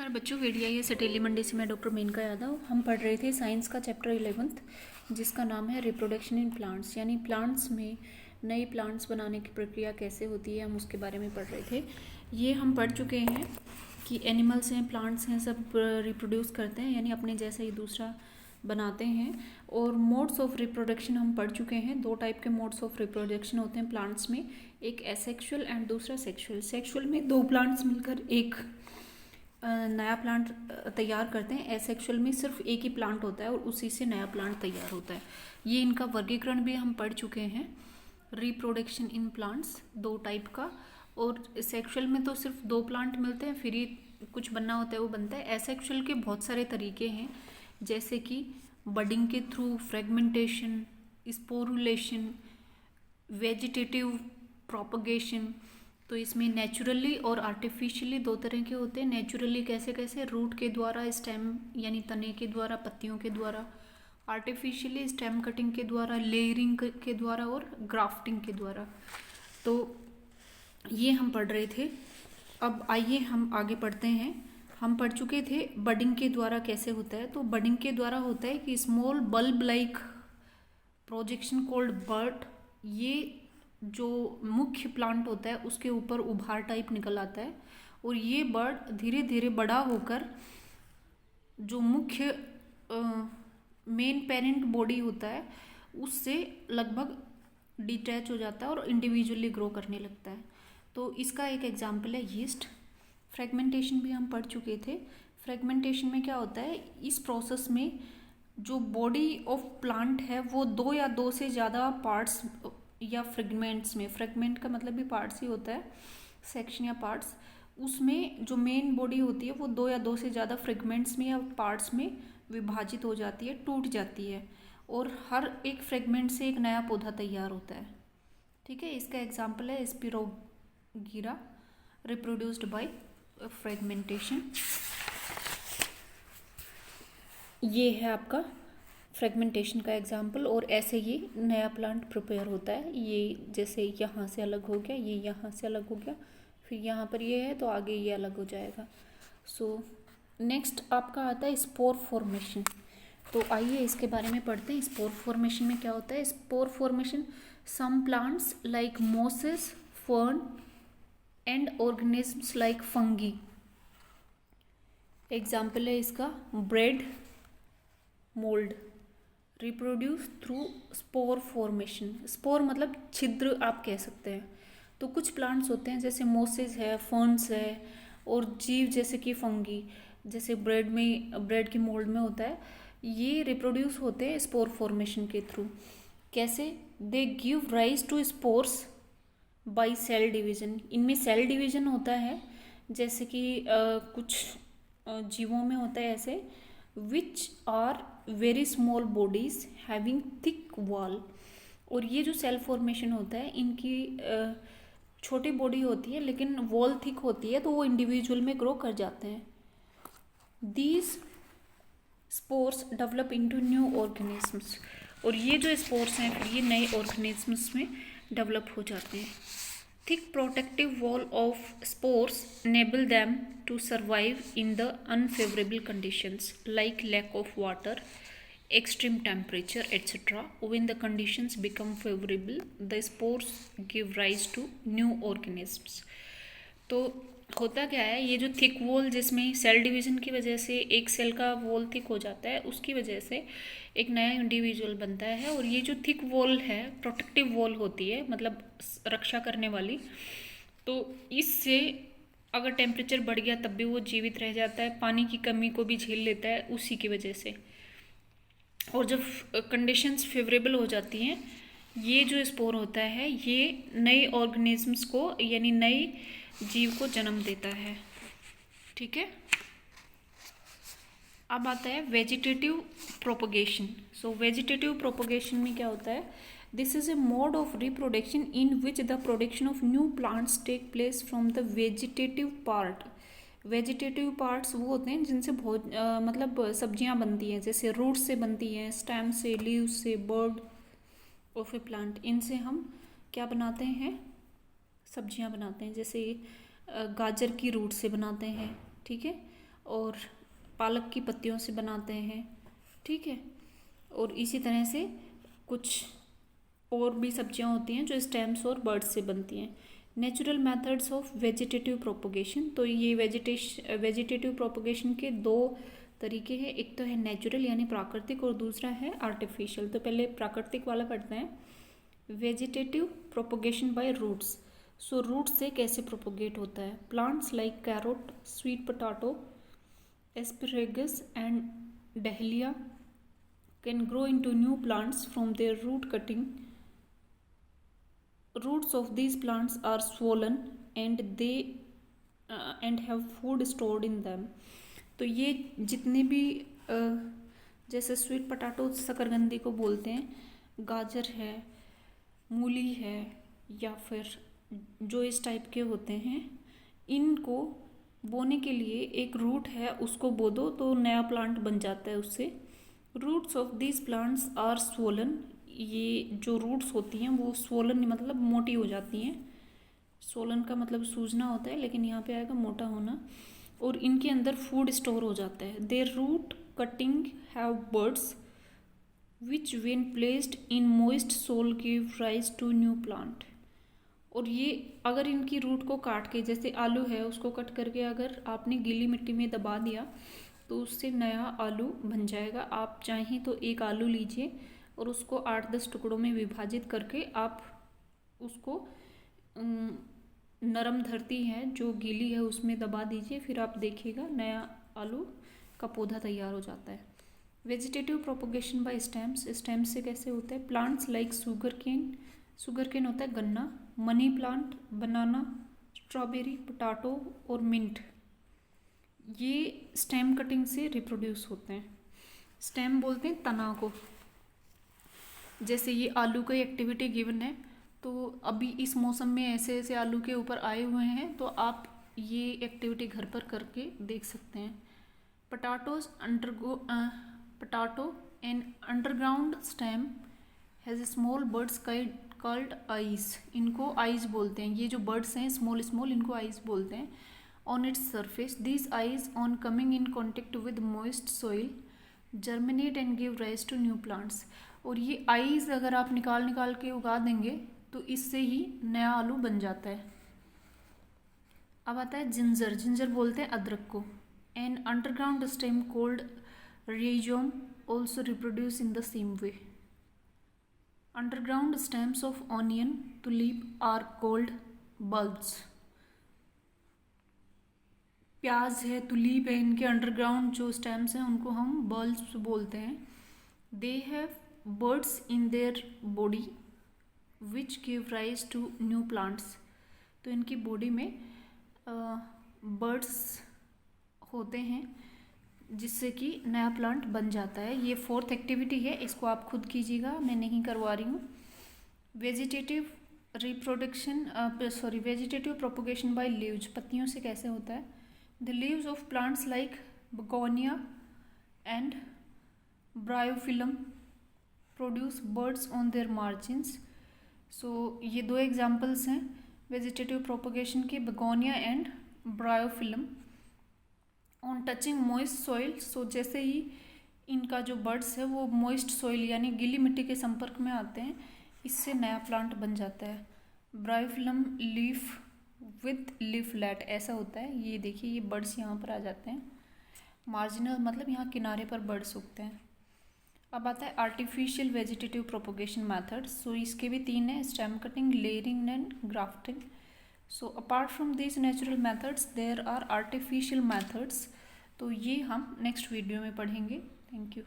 नमस्कार बच्चों, VDIS सटेली मंडी से मैं डॉक्टर मेनका यादव। हम पढ़ रहे थे साइंस का चैप्टर 11th जिसका नाम है रिप्रोडक्शन इन प्लांट्स, यानी प्लांट्स में नए प्लांट्स बनाने की प्रक्रिया कैसे होती है, हम उसके बारे में पढ़ रहे थे। ये हम पढ़ चुके हैं कि एनिमल्स हैं, प्लांट्स हैं, सब रिप्रोड्यूस करते हैं, यानी अपने जैसा ही दूसरा बनाते हैं। और मोड्स ऑफ रिप्रोडक्शन हम पढ़ चुके हैं। दो टाइप के मोड्स ऑफ रिप्रोडक्शन होते हैं प्लांट्स में, एक एसेक्सुअल एंड दूसरा सेक्सुअल। सेक्सुअल में दो प्लांट्स मिलकर एक नया प्लांट तैयार करते हैं। एसेक्सुअल में सिर्फ एक ही प्लांट होता है और उसी से नया प्लांट तैयार होता है। ये इनका वर्गीकरण भी हम पढ़ चुके हैं। रिप्रोडक्शन इन प्लांट्स दो टाइप का, और सेक्सुअल में तो सिर्फ दो प्लांट मिलते हैं, फिर ही कुछ बनना होता है वो बनता है। एसेक्सुअल के बहुत सारे तरीके हैं, जैसे कि बडिंग के through, fragmentation, sporulation, vegetative propagation. तो इसमें नेचुरली और आर्टिफिशियली दो तरह के होते हैं। नेचुरली कैसे कैसे, रूट के द्वारा, स्टेम यानी तने के द्वारा, पत्तियों के द्वारा। आर्टिफिशियली स्टेम कटिंग के द्वारा, लेयरिंग के द्वारा और ग्राफ्टिंग के द्वारा। तो ये हम पढ़ रहे थे। अब आइए हम आगे पढ़ते हैं। हम पढ़ चुके थे बडिंग के द्वारा कैसे होता है। तो बडिंग के द्वारा होता है कि small bulb like projection called bird, ये जो मुख्य प्लांट होता है उसके ऊपर उभार टाइप निकल आता है, और ये बर्ड धीरे धीरे बड़ा होकर जो मुख्य मेन पेरेंट बॉडी होता है उससे लगभग डिटैच हो जाता है और इंडिविजुअली ग्रो करने लगता है। तो इसका एक एग्जाम्पल है यीस्ट। फ्रेगमेंटेशन भी हम पढ़ चुके थे। फ्रेगमेंटेशन में क्या होता है, इस प्रोसेस में जो बॉडी ऑफ प्लांट है वो दो या दो से ज़्यादा पार्ट्स या फ्रेगमेंट्स में, फ्रेगमेंट का मतलब भी पार्ट्स ही होता है, सेक्शन या पार्ट्स, उसमें जो मेन बॉडी होती है वो दो या दो से ज़्यादा फ्रेगमेंट्स में या पार्ट्स में विभाजित हो जाती है, टूट जाती है, और हर एक फ्रेगमेंट से एक नया पौधा तैयार होता है। ठीक है, इसका एग्जाम्पल है स्पिरोगीरा, रिप्रोड्यूस्ड बाय फ्रेगमेंटेशन। ये है आपका फ्रेगमेंटेशन का एग्जाम्पल, और ऐसे ये नया प्लांट प्रिपेयर होता है। ये जैसे यहाँ से अलग हो गया, ये यहाँ से अलग हो गया, फिर यहाँ पर ये है तो आगे ये अलग हो जाएगा। सो नेक्स्ट आपका आता है स्पोर फॉर्मेशन। तो आइए इसके बारे में पढ़ते हैं। स्पोर फॉर्मेशन में क्या होता है। Spore formation, some plants like mosses, fern and organisms like fungi. Example है इसका bread mould, reproduce through spore formation. Spore मतलब छिद्र आप कह सकते हैं। तो कुछ प्लांट्स होते हैं जैसे मोसेस है, फर्न्स है, और जीव जैसे कि फंगी, जैसे ब्रेड के मोल्ड में होता है, ये रिप्रोड्यूस होते हैं स्पोर फॉर्मेशन के थ्रू। कैसे? They give rise to spores by cell division. इनमें सेल डिवीजन होता है, जैसे कि कुछ जीवों में होता है ऐसे, which are very small bodies having thick wall. और ये जो सेल फॉर्मेशन होता है, इनकी छोटी बॉडी होती है लेकिन वॉल थिक होती है, तो वो इंडिविजुअल में ग्रो कर जाते हैं। These spores develop into new organisms. और ये जो स्पोर्स हैं फिर ये नए ऑर्गेनिजम्स में डेवलप हो जाते हैं। Thick protective wall of spores enable them to survive in the unfavorable conditions like lack of water, extreme temperature, etc. When the conditions become favorable, the spores give rise to new organisms. तो होता क्या है, ये जो thick wall जिसमें cell division की वजह से एक सेल का वॉल थिक हो जाता है, उसकी वजह से एक नया इंडिविजुअल बनता है। और ये जो थिक वॉल है, प्रोटेक्टिव वॉल होती है, मतलब रक्षा करने वाली, तो इससे अगर टेम्परेचर बढ़ गया तब भी वो जीवित रह जाता है, पानी की कमी को भी झेल लेता है उसी की वजह से। और जब कंडीशंस फेवरेबल हो जाती हैं, ये जो स्पोर होता है ये नए ऑर्गेनिजम्स को यानी नए जीव को जन्म देता है। ठीक है, अब आता है vegetative propagation. So vegetative propagation में क्या होता है, this is a mode of reproduction in which the production of new plants take place from the vegetative part. Vegetative parts वो होते हैं जिनसे मतलब सब्जियां बनती हैं, जैसे रूट से बनती हैं, स्टेम से, लीव्स से, बर्ड ऑफ ए प्लांट, इनसे हम क्या बनाते हैं, सब्जियां बनाते हैं। जैसे गाजर की रूट से बनाते हैं, ठीक है, और पालक की पत्तियों से बनाते हैं, ठीक है। और इसी तरह से कुछ और भी सब्जियां होती हैं जो स्टेम्स और बर्ड्स से बनती हैं। Natural methods of vegetative propagation, तो ये वेजिटेटिव प्रोपोगेशन के दो तरीके हैं, एक तो है नेचुरल यानी प्राकृतिक और दूसरा है आर्टिफिशियल। तो पहले प्राकृतिक वाला पढ़ते हैं। Vegetative propagation by roots. So root से कैसे प्रोपोगेट होता है। Plants like carrot, sweet potato, asparagus and dahlia can grow into new plants from their root cutting. Roots of these plants are swollen and and have food stored in them. तो ये जितने भी जैसे sweet potato शकरकंदी को बोलते हैं, गाजर है, मूली है, या फिर जो इस टाइप के होते हैं, इनको बोने के लिए एक रूट है, उसको बो दो तो नया प्लांट बन जाता है उससे। Roots of this plants are swollen. ये जो रूट्स होती हैं वो स्वोलन मतलब मोटी हो जाती हैं। स्वोलन का मतलब सूजना होता है, लेकिन यहाँ पे आएगा मोटा होना। और इनके अंदर फूड स्टोर हो जाता है। Their root cutting have buds which when placed in moist soil give rise to new plant. और ये अगर इनकी रूट को काट के, जैसे आलू है उसको कट करके अगर आपने गीली मिट्टी में दबा दिया तो उससे नया आलू बन जाएगा। आप चाहें तो एक आलू लीजिए और उसको 8-10 टुकड़ों में विभाजित करके आप उसको नरम धरती है जो गीली है उसमें दबा दीजिए, फिर आप देखिएगा नया आलू का पौधा तैयार हो जाता है। Vegetative propagation by stems. Stems से कैसे होता है। प्लांट्स लाइक शुगर केन होता है गन्ना, मनी प्लांट, बनाना, स्ट्रॉबेरी, पोटैटो और मिंट, ये स्टेम कटिंग से रिप्रोड्यूस होते हैं। स्टेम बोलते हैं तना को। जैसे ये आलू का एक्टिविटी गिवन है, तो अभी इस मौसम में ऐसे ऐसे आलू के ऊपर आए हुए हैं, तो आप ये एक्टिविटी घर पर करके देख सकते हैं। Potato an underground stem has small birds called eyes. इनको आइज बोलते हैं। ये जो बर्ड्स हैं स्मॉल स्मॉल, इनको आइज बोलते हैं। On its surface, these eyes, on coming in contact with moist soil, germinate and give rise to new plants. और ये आइज अगर आप निकाल के उगा देंगे तो इससे ही नया आलू बन जाता है। अब आता है जिंजर बोलते हैं अदरक को। An underground stem cold rhizome also reproduce in the same way. Underground stems of onion, tulip are called bulbs. प्याज है, तुलीप है, इनके अंडरग्राउंड जो स्टेम्स हैं उनको हम बल्ब्स बोलते हैं। They have buds in their body which give rise to new plants. तो इनकी बॉडी में बर्ड्स होते हैं जिससे कि नया प्लांट बन जाता है। ये 4th एक्टिविटी है, इसको आप खुद कीजिएगा, मैं नहीं करवा रही हूँ। Vegetative vegetative propagation by leaves. पत्तियों से कैसे होता है। The leaves of plants like begonia and bryophyllum produce buds on their margins. So ये दो एग्जाम्पल्स हैं वेजिटेटिव प्रोपोगेशन के, begonia and bryophyllum. On touching moist soil, so जैसे ही इनका जो बर्ड्स है वो मॉइस्ट सॉइल यानी गीली मिट्टी के संपर्क में आते हैं, इससे नया प्लांट बन जाता है। ब्रायोफिलम लीफ विद लीफलेट ऐसा होता है। ये देखिए ये बर्ड्स यहाँ पर आ जाते हैं। मार्जिनल मतलब यहाँ किनारे पर बर्ड्स उगते हैं। अब आता है artificial vegetative propagation methods. So इसके भी 3 हैं, stem cutting, layering and grafting. So apart from this natural methods there are artificial methods. तो ये हम नेक्स्ट वीडियो में पढ़ेंगे। Thank you.